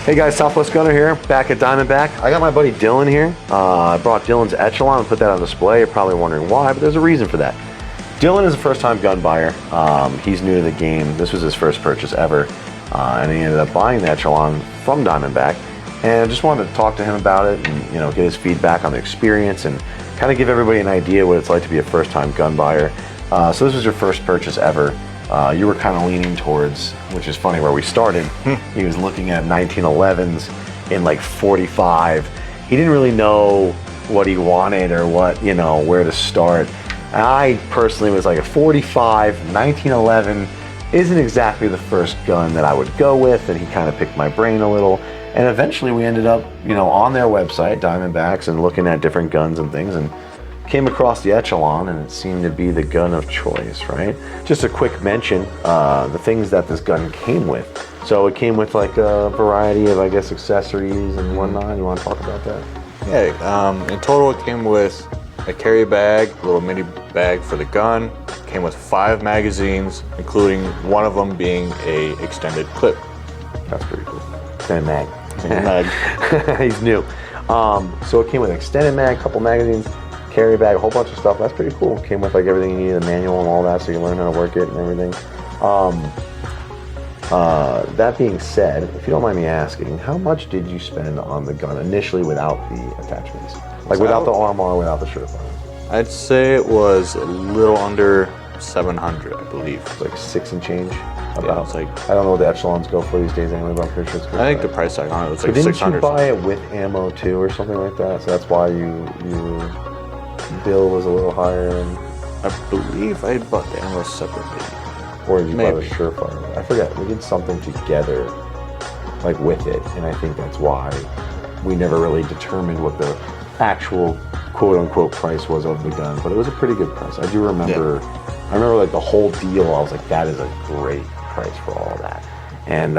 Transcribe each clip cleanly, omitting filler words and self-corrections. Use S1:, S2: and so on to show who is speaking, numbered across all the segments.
S1: Hey guys, Southwest Gunner here, back at Diamondback. I got my buddy Dylan here. I brought Dylan's Echelon and put that on display. You're probably wondering why, but there's a reason for that. Dylan is a first-time gun buyer. He's new to the game. This was his first purchase ever, and he ended up buying the Echelon from Diamondback. And I just wanted to talk to him about it and get his feedback on the experience and kind of give everybody an idea what it's like to be a first-time gun buyer. So this was your first purchase ever. You were kind of leaning towards, which is funny, where we started. He was looking at 1911s in like 45. He didn't really know what he wanted or what, where to start. I personally was like a 45, 1911 isn't exactly the first gun that I would go with, and he kind of picked my brain a little. And eventually we ended up, on their website, Diamondbacks, and looking at different guns and things, and came across the Echelon, and it seemed to be the gun of choice, right? Just a quick mention, the things that this gun came with. So it came with like a variety of, I guess, accessories and whatnot. You want to talk about that?
S2: Yeah, in total it came with a carry bag, a little mini bag for the gun. It came with 5 magazines, including one of them being a extended clip.
S1: That's pretty cool. Extended mag. He's new. So it came with extended mag, a couple magazines, carry bag, a whole bunch of stuff. That's pretty cool. Came with like everything you needed, a manual and all that, so you can learn how to work it and everything. That being said, if you don't mind me asking, how much did you spend on the gun initially without the attachments? Like without the armor, without the Surefire?
S2: I'd say it was a little under 700, I believe.
S1: It's like 6 and change.
S2: Yeah, it's like,
S1: I don't know what the Echelons go for these days anyway, but I'm pretty sure it's good.
S2: I think the price tag on it was like
S1: didn't
S2: 600.
S1: Didn't you buy it with ammo too or something like that? So that's why your bill was a little higher. And
S2: I believe I had bought the ammo separately.
S1: Or did you buy the Surefire? I forget. We did something together, like with it, and I think that's why we never really determined what the actual quote-unquote price was of the gun. But it was a pretty good price. I do remember. Yeah. I remember like the whole deal. I was like, that is a great price for all of that. And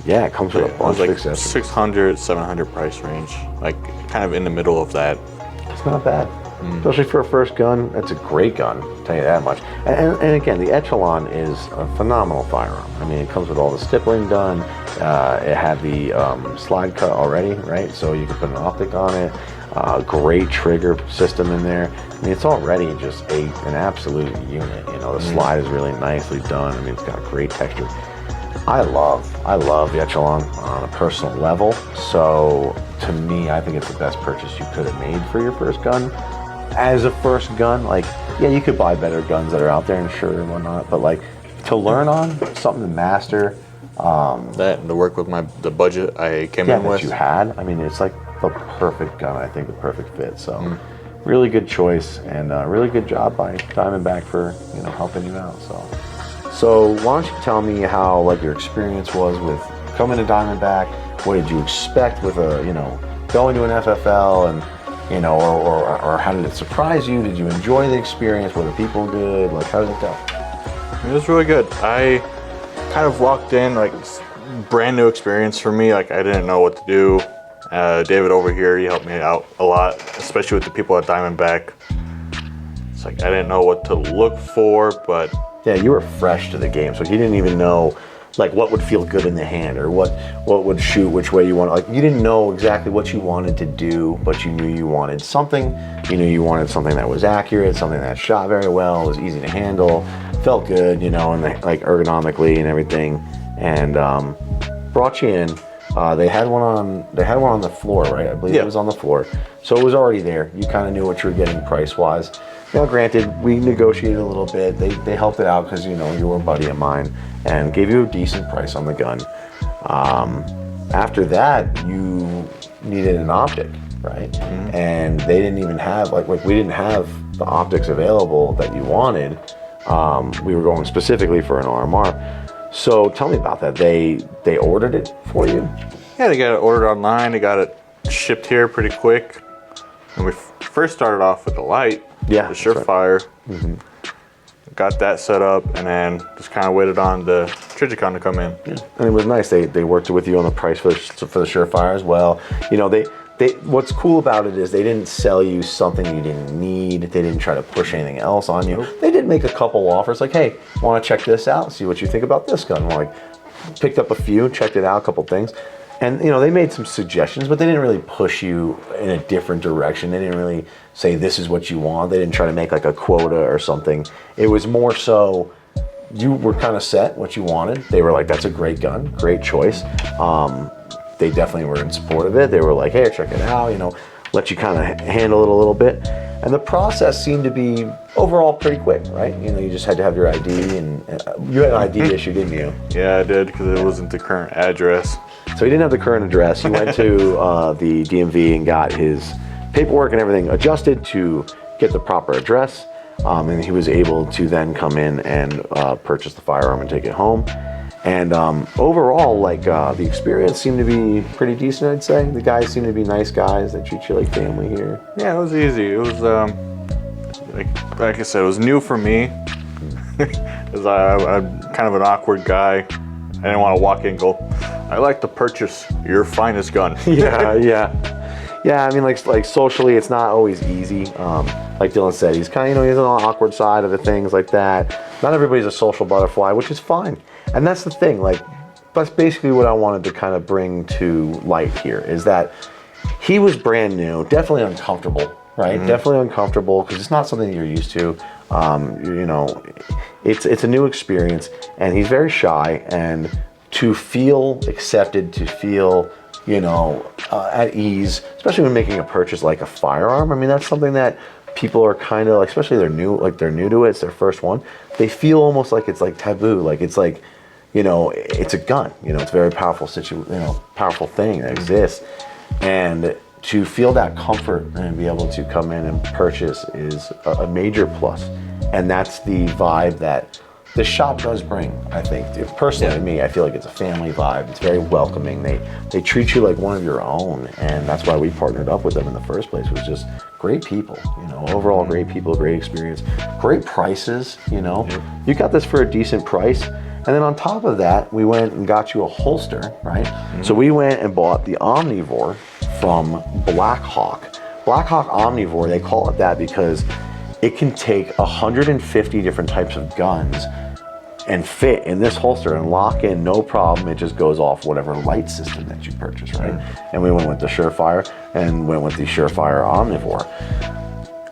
S1: it comes with a bunch of accessories. 600,
S2: 700 price range, like kind of in the middle of that.
S1: It's not bad. Especially for a first gun. It's a great gun, I'll tell you that much. And again, the Echelon is a phenomenal firearm. I mean, it comes with all the stippling done. It had the slide cut already, right? So you can put an optic on it. Great trigger system in there. I mean, it's already just an absolute unit. The slide is really nicely done. I mean, it's got great texture. I love the Echelon on a personal level. So to me, I think it's the best purchase you could have made for your first gun. As a first gun, you could buy better guns that are out there and sure and whatnot, but like to learn on, something to master.
S2: That and to work with the budget I came in with.
S1: That you had. I mean, it's like the perfect gun. I think the perfect fit. So, really good choice and really good job by Diamondback for helping you out. So why don't you tell me how your experience was with coming to Diamondback? What did you expect with going to an FFL and or how did it surprise you? Did you enjoy the experience? Were the people good? How did it go?
S2: It was really good. I kind of walked in brand new experience for me. I didn't know what to do. David over here, he helped me out a lot, especially with the people at Diamondback. It's I didn't know what to look for, but
S1: yeah, you were fresh to the game, so you didn't even know what would feel good in the hand or what would shoot which way you want. You didn't know exactly what you wanted to do, but you knew you wanted something. You knew you wanted something that was accurate, something that shot very well, was easy to handle, felt good, and ergonomically and everything. And brought you in. They had one on the floor, right? I believe it was on the floor. So it was already there. You kind of knew what you were getting price-wise. Now, granted, we negotiated a little bit. They helped it out because, you were a buddy of mine and gave you a decent price on the gun. After that, you needed an optic, right? Mm-hmm. And they didn't even have, we didn't have the optics available that you wanted. We were going specifically for an RMR. So tell me about that. They ordered it for you?
S2: Yeah, they got it ordered online. They got it shipped here pretty quick. And we first started off with the light, the Surefire. Right. Mm-hmm. Got that set up, and then just kind of waited on the Trijicon to come in.
S1: Yeah. And it was nice. They worked with you on the price for the Surefire as well. What's cool about it is they didn't sell you something you didn't need. They didn't try to push anything else on you. They did make a couple offers hey, want to check this out? See what you think about this gun? Picked up a few, checked it out, a couple things. And they made some suggestions, but they didn't really push you in a different direction. They didn't really say this is what you want. They didn't try to make like a quota or something. It was more so you were kind of set what you wanted. They were like, that's a great gun, great choice. They definitely were in support of it. They were like, hey, check it out, let you kind of handle it a little bit. And the process seemed to be overall pretty quick, right? You just had to have your ID, and you had an ID issue, didn't you?
S2: Yeah, I did, because it wasn't the current address.
S1: So he didn't have the current address. He went to the DMV and got his paperwork and everything adjusted to get the proper address. And he was able to then come in and purchase the firearm and take it home. And overall, the experience seemed to be pretty decent, I'd say. The guys seemed to be nice guys. They treat you like family here.
S2: Yeah, it was easy. It was, like I said, it was new for me. Because I'm kind of an awkward guy. I didn't want to walk in and go, I'd like to purchase your finest gun.
S1: Yeah, I mean, like socially, it's not always easy. Like Dylan said, he's kind of, he's on the awkward side of the things like that. Not everybody's a social butterfly, which is fine. And that's the thing, that's basically what I wanted to kind of bring to light here, is that he was brand new, definitely uncomfortable, right? Mm-hmm. Definitely uncomfortable, because it's not something you're used to. It's a new experience, and he's very shy, and to feel accepted, to feel at ease, especially when making a purchase like a firearm. I mean, that's something that people are kind of especially they're new to it, it's their first one. They feel almost like it's like taboo, it's like, it's a gun, it's a very powerful powerful thing that exists. And to feel that comfort and be able to come in and purchase is a major plus. And that's the vibe that the shop does bring, I think. Personally, to me, I feel like it's a family vibe. It's very welcoming. They treat you like one of your own, and that's why we partnered up with them in the first place. It was just great people, overall great people, great experience, great prices, You got this for a decent price. And then on top of that, we went and got you a holster, right? Mm-hmm. So we went and bought the Omnivore from Blackhawk. Blackhawk Omnivore, they call it that because it can take 150 different types of guns and fit in this holster and lock in, no problem. It just goes off whatever light system that you purchase, right? And we went with the Surefire and went with the Surefire Omnivore.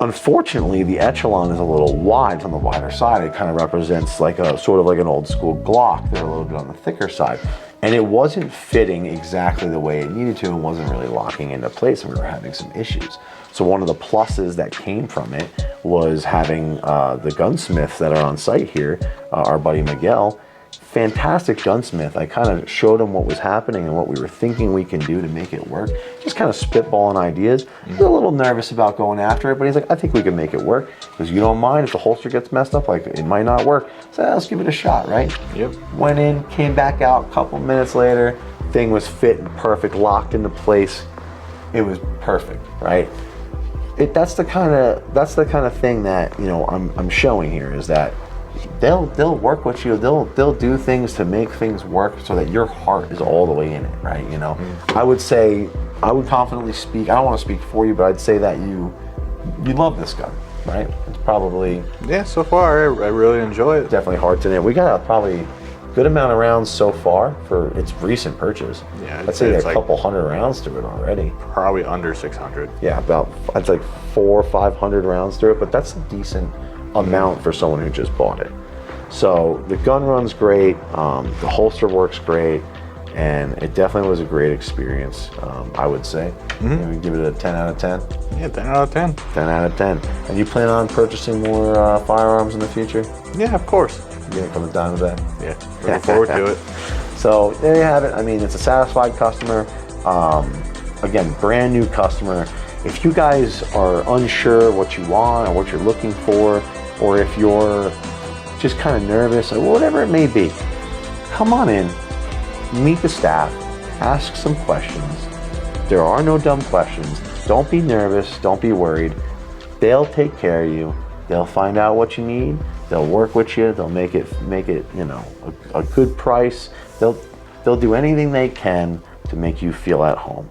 S1: Unfortunately, the Echelon is a little wide. It's on the wider side. It kind of represents like a sort of like an old school Glock. They're a little bit on the thicker side. And it wasn't fitting exactly the way it needed to and wasn't really locking into place, and we were having some issues. So one of the pluses that came from it was having the gunsmiths that are on site here, our buddy Miguel, fantastic gunsmith. I kind of showed him what was happening and what we were thinking we can do to make it work. Just kind of spitballing ideas. He was a little nervous about going after it, but he's like, I think we can make it work. Because you don't mind if the holster gets messed up, it might not work. So let's give it a shot, right?
S2: Yep.
S1: Went in, came back out a couple minutes later. Thing was fitting perfect, locked into place. It was perfect, right? That's the kind of thing that I'm showing here, is that they'll work with you. They'll do things to make things work so that your heart is all the way in it, right? I would confidently speak. I don't want to speak for you, but I'd say that you love this gun, right? It's probably
S2: so far I really enjoy it.
S1: Definitely hearts in it. We got a probably good amount of rounds so far for its recent purchase.
S2: Yeah,
S1: I'd say there's a couple hundred rounds to it already.
S2: Probably under 600.
S1: Yeah, I'd say 400 or 500 rounds through it, but that's a decent amount for someone who just bought it. So the gun runs great, the holster works great, and it definitely was a great experience, I would say. We give it a 10 out of 10.
S2: Yeah, 10 out of 10.
S1: 10 out of 10. And you plan on purchasing more firearms in the future?
S2: Yeah, of course.
S1: You're gonna come to Diamondback?
S2: Yeah, looking forward to it.
S1: So there you have it. I mean, it's a satisfied customer. Again, brand new customer. If you guys are unsure what you want or what you're looking for, or if you're just kind of nervous or whatever it may be, come on in, meet the staff, ask some questions. There are no dumb questions. Don't be nervous, don't be worried. They'll take care of you. They'll find out what you need. They'll work with you. They'll make it a good price. They'll do anything they can to make you feel at home.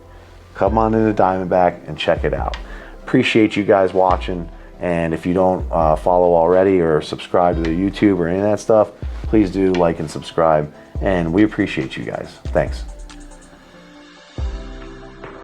S1: Come on into Diamondback and check it out. Appreciate you guys watching. And if you don't follow already or subscribe to the YouTube or any of that stuff, please do like and subscribe. And we appreciate you guys. Thanks.